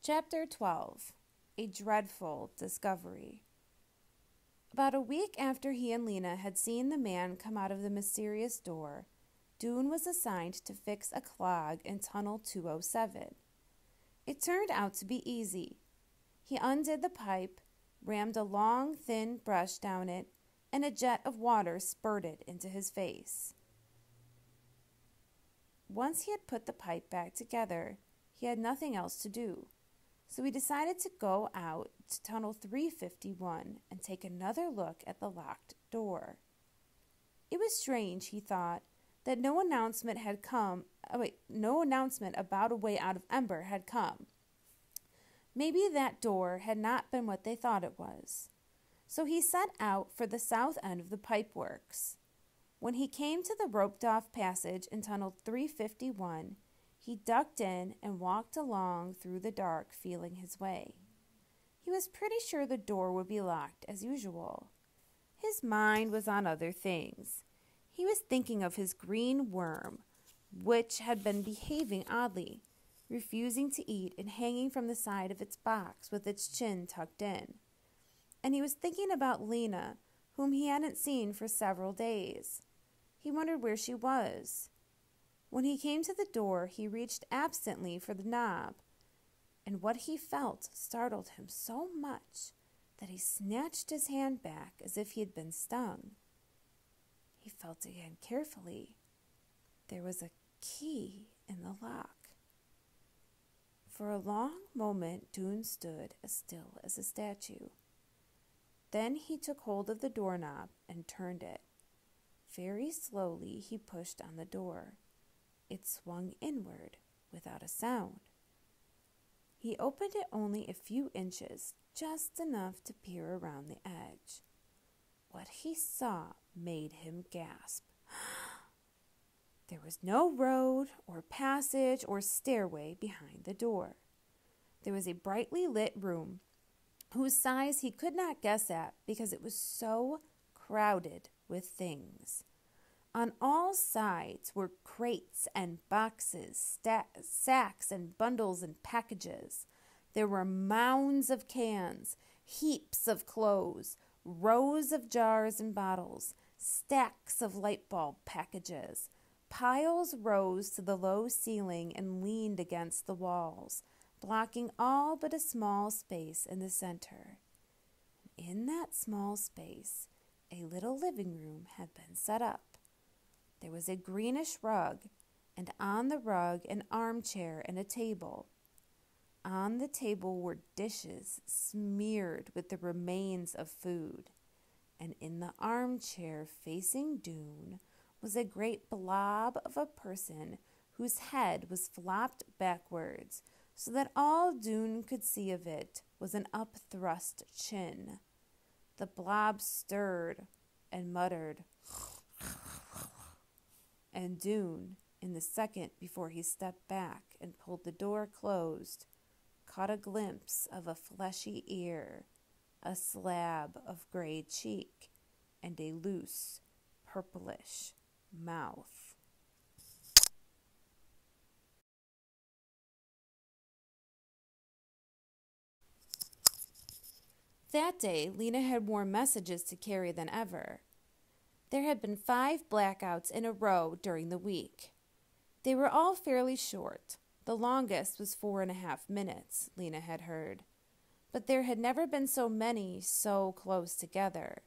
Chapter 12. A Dreadful Discovery. About a week after he and Lena had seen the man come out of the mysterious door, Doone was assigned to fix a clog in Tunnel 207. It turned out to be easy. He undid the pipe, rammed a long, thin brush down it, and a jet of water spurted into his face. Once he had put the pipe back together, he had nothing else to do. So he decided to go out to Tunnel 351 and take another look at the locked door. It was strange, he thought, that no announcement about a way out of Ember had come. Maybe that door had not been what they thought it was. So he set out for the south end of the pipeworks. When he came to the roped-off passage in Tunnel 351, he ducked in and walked along through the dark, feeling his way. He was pretty sure the door would be locked as usual. His mind was on other things. He was thinking of his green worm, which had been behaving oddly, refusing to eat and hanging from the side of its box with its chin tucked in. And he was thinking about Lena, whom he hadn't seen for several days. He wondered where she was. When he came to the door, he reached absently for the knob, and what he felt startled him so much that he snatched his hand back as if he had been stung. He felt again carefully. There was a key in the lock. For a long moment, Doone stood as still as a statue. Then he took hold of the doorknob and turned it. Very slowly, he pushed on the door. It swung inward without a sound. He opened it only a few inches, just enough to peer around the edge. What he saw made him gasp. There was no road or passage or stairway behind the door. There was a brightly lit room whose size he could not guess at because it was so crowded with things. On all sides were crates and boxes, sacks and bundles and packages. There were mounds of cans, heaps of clothes, rows of jars and bottles, stacks of light bulb packages. Piles rose to the low ceiling and leaned against the walls, blocking all but a small space in the center. In that small space, a little living room had been set up. There was a greenish rug, and on the rug an armchair and a table. On the table were dishes smeared with the remains of food, and in the armchair facing Doone was a great blob of a person whose head was flopped backwards, so that all Doone could see of it was an up-thrust chin. The blob stirred and muttered, and Doone, in the second before he stepped back and pulled the door closed, caught a glimpse of a fleshy ear, a slab of gray cheek, and a loose, purplish mouth. That day, Lena had more messages to carry than ever. There had been 5 blackouts in a row during the week. They were all fairly short. The longest was 4.5 minutes, Lena had heard. But there had never been so many so close together.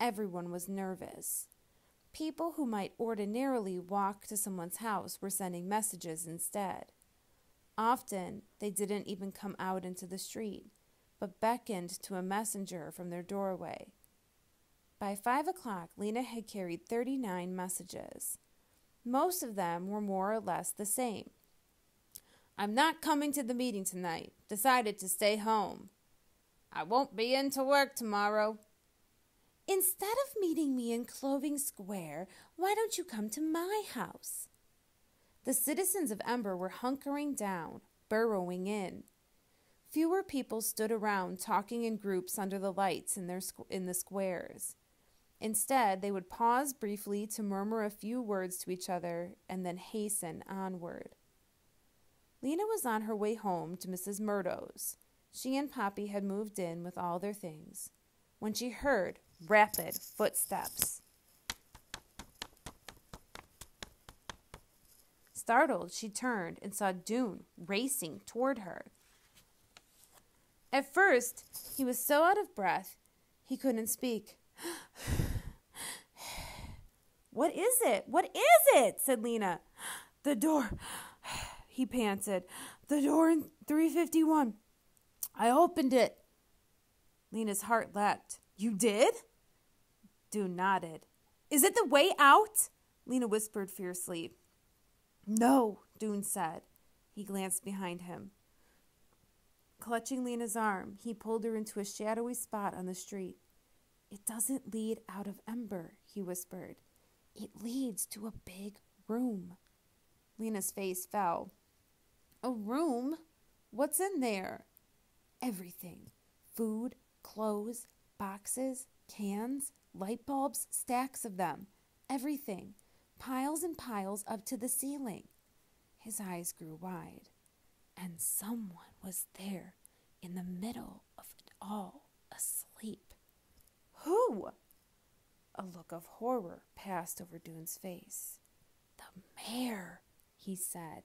Everyone was nervous. People who might ordinarily walk to someone's house were sending messages instead. Often, they didn't even come out into the street, but beckoned to a messenger from their doorway. By 5 o'clock, Lena had carried 39 messages. Most of them were more or less the same. I'm not coming to the meeting tonight. Decided to stay home. I won't be in to work tomorrow. Instead of meeting me in Clothing Square, why don't you come to my house? The citizens of Ember were hunkering down, burrowing in. Fewer people stood around talking in groups under the lights in the squares. Instead, they would pause briefly to murmur a few words to each other and then hasten onward. Lena was on her way home to Mrs. Murdo's. She and Poppy had moved in with all their things when she heard rapid footsteps. Startled, she turned and saw Doone racing toward her. At first, he was so out of breath he couldn't speak. "What is it? What is it?" said Lena. "The door," he panted. "The door in 351. I opened it." Lena's heart leapt. "You did?" Doone nodded. "Is it the way out?" Lena whispered fiercely. "No," Doone said. He glanced behind him. Clutching Lena's arm, he pulled her into a shadowy spot on the street. "It doesn't lead out of Ember," he whispered. "It leads to a big room." Lena's face fell. "A room? What's in there?" "Everything. Food, clothes, boxes, cans, light bulbs, stacks of them. Everything. Piles and piles up to the ceiling." His eyes grew wide. "And someone was there in the middle of it all, asleep." "Who?" A look of horror passed over Doone's face. "The mayor," he said,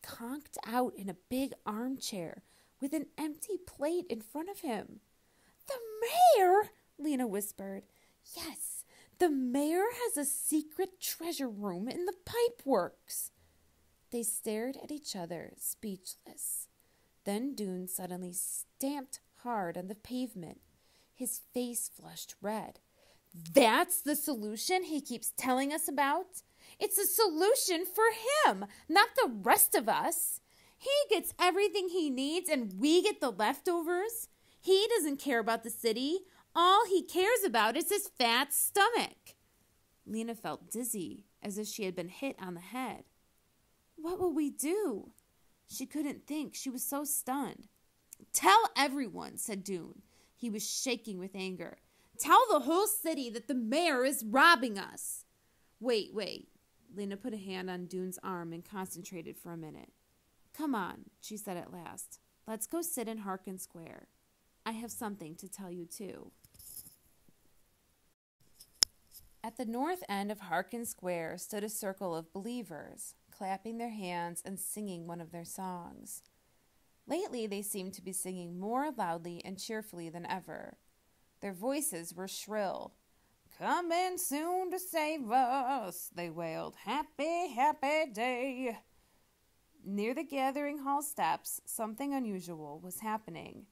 "conked out in a big armchair with an empty plate in front of him." "The mayor?" Lena whispered. "Yes, the mayor has a secret treasure room in the pipe works." They stared at each other, speechless. Then Doone suddenly stamped hard on the pavement. His face flushed red. "That's the solution he keeps telling us about? It's a solution for him, not the rest of us. He gets everything he needs and we get the leftovers. He doesn't care about the city. All he cares about is his fat stomach." Lena felt dizzy, as if she had been hit on the head. "What will we do?" She couldn't think. She was so stunned. "Tell everyone," said Doone. He was shaking with anger. "Tell the whole city that the mayor is robbing us." Wait. Lena put a hand on Doone's arm and concentrated for a minute. "Come on," she said at last. "Let's go sit in Harkin Square. I have something to tell you, too." At the north end of Harkin Square stood a circle of believers, clapping their hands and singing one of their songs. Lately, they seemed to be singing more loudly and cheerfully than ever. Their voices were shrill. "Coming soon to save us," they wailed. "Happy, happy day." Near the gathering hall steps, something unusual was happening.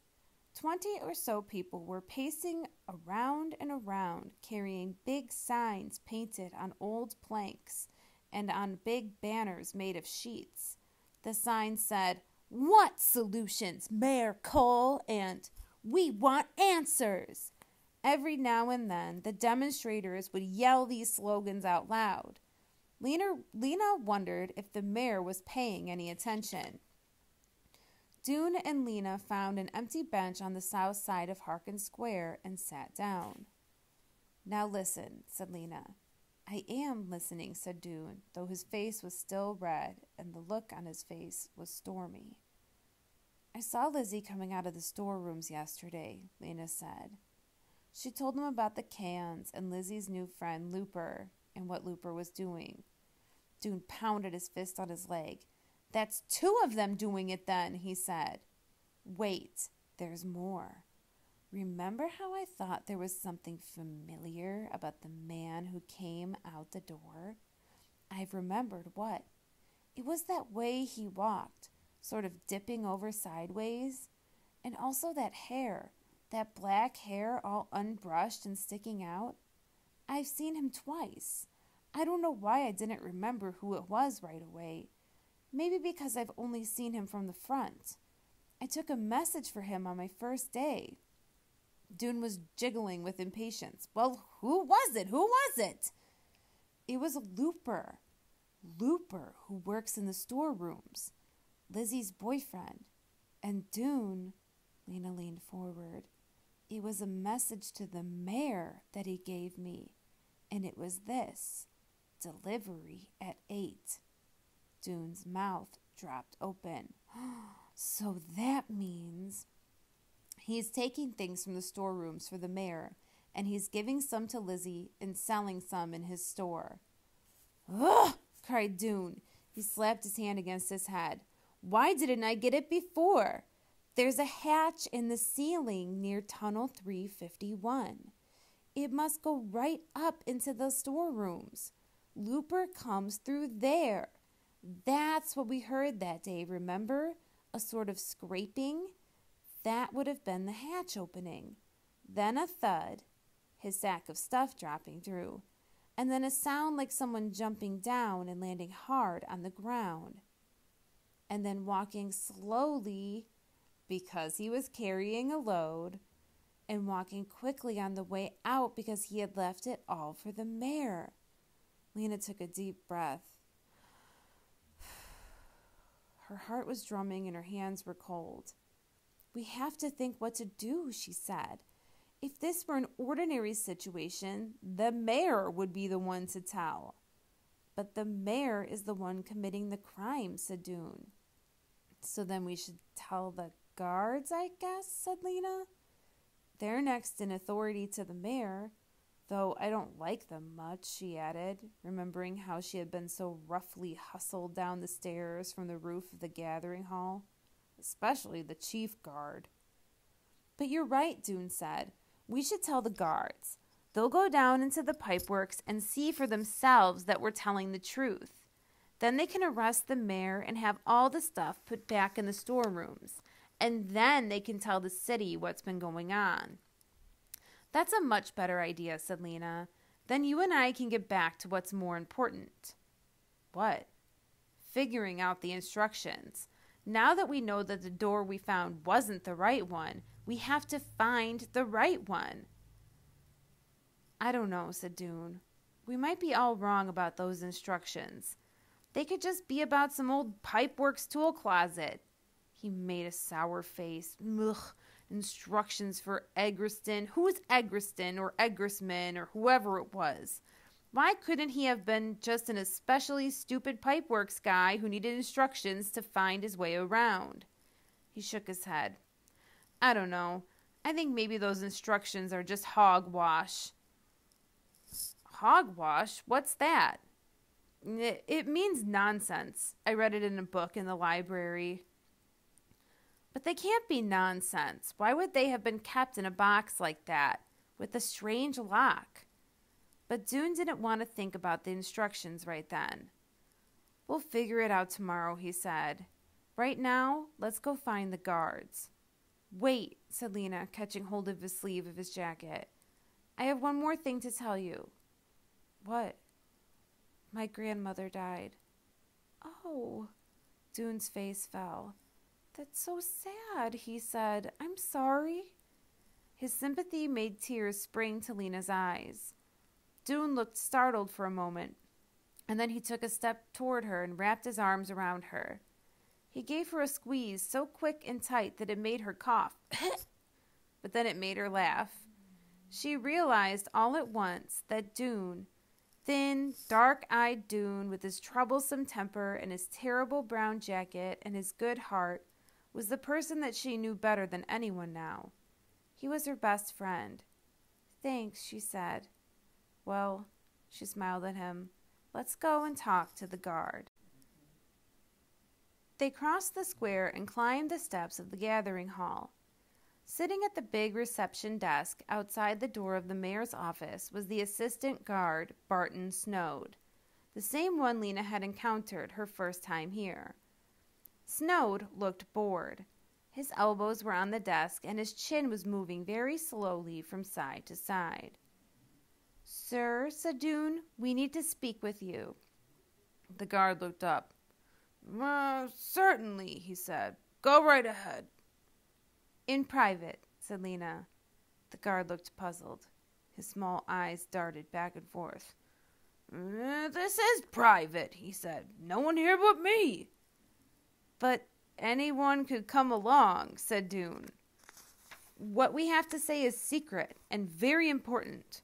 20 or so people were pacing around and around, carrying big signs painted on old planks and on big banners made of sheets. The signs said, "What solutions, Mayor Cole?" and "We want answers." Every now and then, the demonstrators would yell these slogans out loud. Lena wondered if the mayor was paying any attention. Doone and Lena found an empty bench on the south side of Harkin Square and sat down. "Now listen," said Lena. "I am listening," said Doone, though his face was still red and the look on his face was stormy. "I saw Lizzie coming out of the storerooms yesterday," Lena said. She told them about the cans and Lizzie's new friend Looper and what Looper was doing. Doone pounded his fist on his leg. "That's 2 of them doing it then," he said. "Wait, there's more. Remember how I thought there was something familiar about the man who came out the door? I've remembered what. It was that way he walked, sort of dipping over sideways. And also that hair, that black hair all unbrushed and sticking out. I've seen him twice. I don't know why I didn't remember who it was right away. Maybe because I've only seen him from the front. I took a message for him on my first day." Doone was jiggling with impatience. "Well, who was it? Who was it?" "It was Looper. Looper, who works in the storerooms. Lizzie's boyfriend. And Doone," Lena leaned forward, "it was a message to the mayor that he gave me. And it was this: delivery at 8. Doone's mouth dropped open. So that means he's taking things from the storerooms for the mayor, and he's giving some to Lizzie and selling some in his store. Ugh! Cried Doon. He slapped his hand against his head. Why didn't I get it before? There's a hatch in the ceiling near Tunnel 351. It must go right up into the storerooms. Looper comes through there. That's what we heard that day, remember? A sort of scraping. That would have been the hatch opening. Then a thud, his sack of stuff dropping through, and then a sound like someone jumping down and landing hard on the ground. And then walking slowly, because he was carrying a load, and walking quickly on the way out because he had left it all for the mayor. Lena took a deep breath. Her heart was drumming and her hands were cold. We have to think what to do, she said. If this were an ordinary situation, the mayor would be the one to tell. But the mayor is the one committing the crime, said Doon. So then we should tell the guards, I guess, said Lena. They're next in authority to the mayor, though I don't like them much, she added, remembering how she had been so roughly hustled down the stairs from the roof of the gathering hall, especially the chief guard. But you're right, Doon said. We should tell the guards. They'll go down into the pipeworks and see for themselves that we're telling the truth. Then they can arrest the mayor and have all the stuff put back in the storerooms. And then they can tell the city what's been going on. That's a much better idea, said Lena. Then you and I can get back to what's more important. What? Figuring out the instructions. Now that we know that the door we found wasn't the right one, we have to find the right one. I don't know, said Doon. We might be all wrong about those instructions. They could just be about some old Pipeworks tool closet. He made a sour face. Ugh, instructions for Egriston. Who was Egriston or Egrisman or whoever it was? Why couldn't he have been just an especially stupid Pipeworks guy who needed instructions to find his way around? He shook his head. I don't know. I think maybe those instructions are just hogwash. Hogwash? What's that? It means nonsense. I read it in a book in the library. But they can't be nonsense. Why would they have been kept in a box like that, with a strange lock? But Doon didn't want to think about the instructions right then. We'll figure it out tomorrow, he said. Right now, let's go find the guards. Wait, said Lena, catching hold of the sleeve of his jacket. I have one more thing to tell you. What? My grandmother died. Oh, Doon's face fell. That's so sad, he said. I'm sorry. His sympathy made tears spring to Lena's eyes. Doon looked startled for a moment, and then he took a step toward her and wrapped his arms around her. He gave her a squeeze so quick and tight that it made her cough, but then it made her laugh. She realized all at once that Doon, thin, dark-eyed Doon with his troublesome temper and his terrible brown jacket and his good heart, was the person that she knew better than anyone now. He was her best friend. Thanks, she said. Well, she smiled at him. Let's go and talk to the guard. They crossed the square and climbed the steps of the gathering hall. Sitting at the big reception desk outside the door of the mayor's office was the assistant guard, Barton Snowd, the same one Lena had encountered her first time here. Snowd looked bored. His elbows were on the desk and his chin was moving very slowly from side to side. Sir, said Doon, we need to speak with you. The guard looked up. Certainly, he said. Go right ahead. In private, said Lena. The guard looked puzzled. His small eyes darted back and forth. This is private, he said. No one here but me. But anyone could come along, said Doon. What we have to say is secret and very important.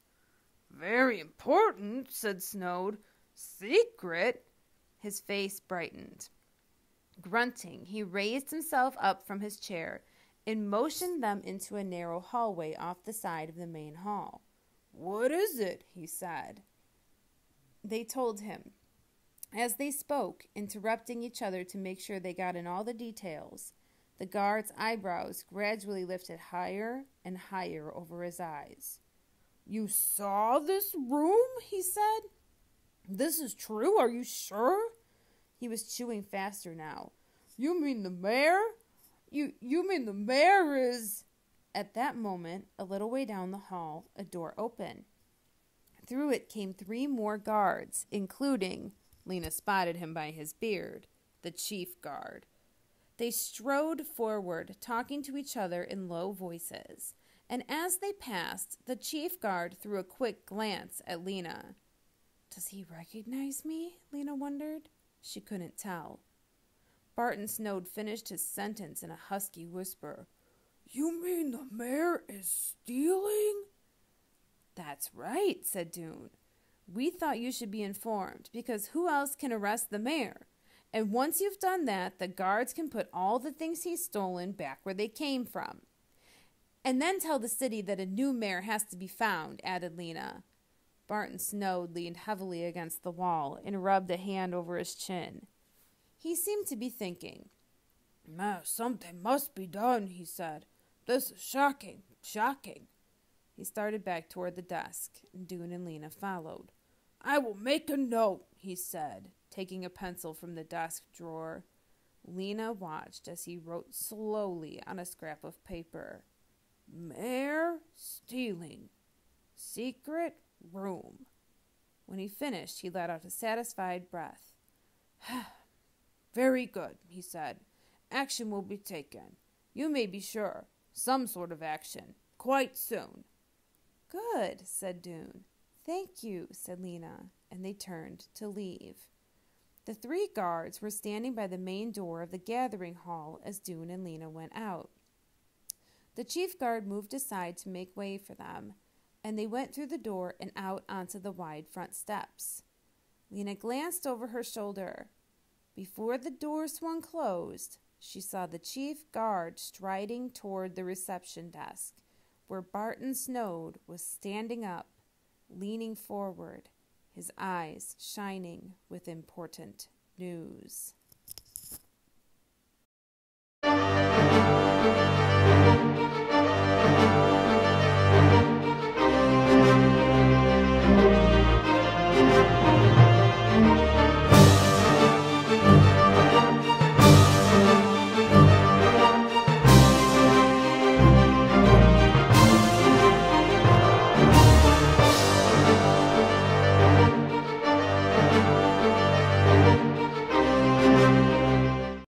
Very important, said Snowd. Secret? His face brightened. Grunting, he raised himself up from his chair and motioned them into a narrow hallway off the side of the main hall. "What is it?" he said. They told him. As they spoke, interrupting each other to make sure they got in all the details, the guard's eyebrows gradually lifted higher and higher over his eyes. "You saw this room?" he said. "This is true? Are you sure?" He was chewing faster now. "You mean the mayor? You mean the mayor is..." At that moment, a little way down the hall, a door opened. Through it came 3 more guards, including, Lena spotted him by his beard, the chief guard. They strode forward, talking to each other in low voices, and as they passed, the chief guard threw a quick glance at Lena. "Does he recognize me?" Lena wondered. She couldn't tell. Barton Snode finished his sentence in a husky whisper. "You mean the mayor is stealing?" "That's right," said Dune. "We thought you should be informed, because who else can arrest the mayor? And once you've done that, the guards can put all the things he's stolen back where they came from. And then tell the city that a new mayor has to be found," added Lena. Barton Snode leaned heavily against the wall and rubbed a hand over his chin. He seemed to be thinking. "Something must be done," he said. "This is shocking, shocking." He started back toward the desk, and Dune and Lena followed. "I will make a note," he said, taking a pencil from the desk drawer. Lena watched as he wrote slowly on a scrap of paper. "Mayor stealing. Secret room." When he finished, he let out a satisfied breath. "Very good," he said. "Action will be taken. You may be sure. Some sort of action. Quite soon." "Good," said Dune. "Thank you," said Lena, and they turned to leave. The 3 guards were standing by the main door of the gathering hall as Dune and Lena went out. The chief guard moved aside to make way for them, and they went through the door and out onto the wide front steps. Lena glanced over her shoulder. Before the door swung closed, she saw the chief guard striding toward the reception desk, where Barton Snode was standing up, leaning forward, his eyes shining with important news.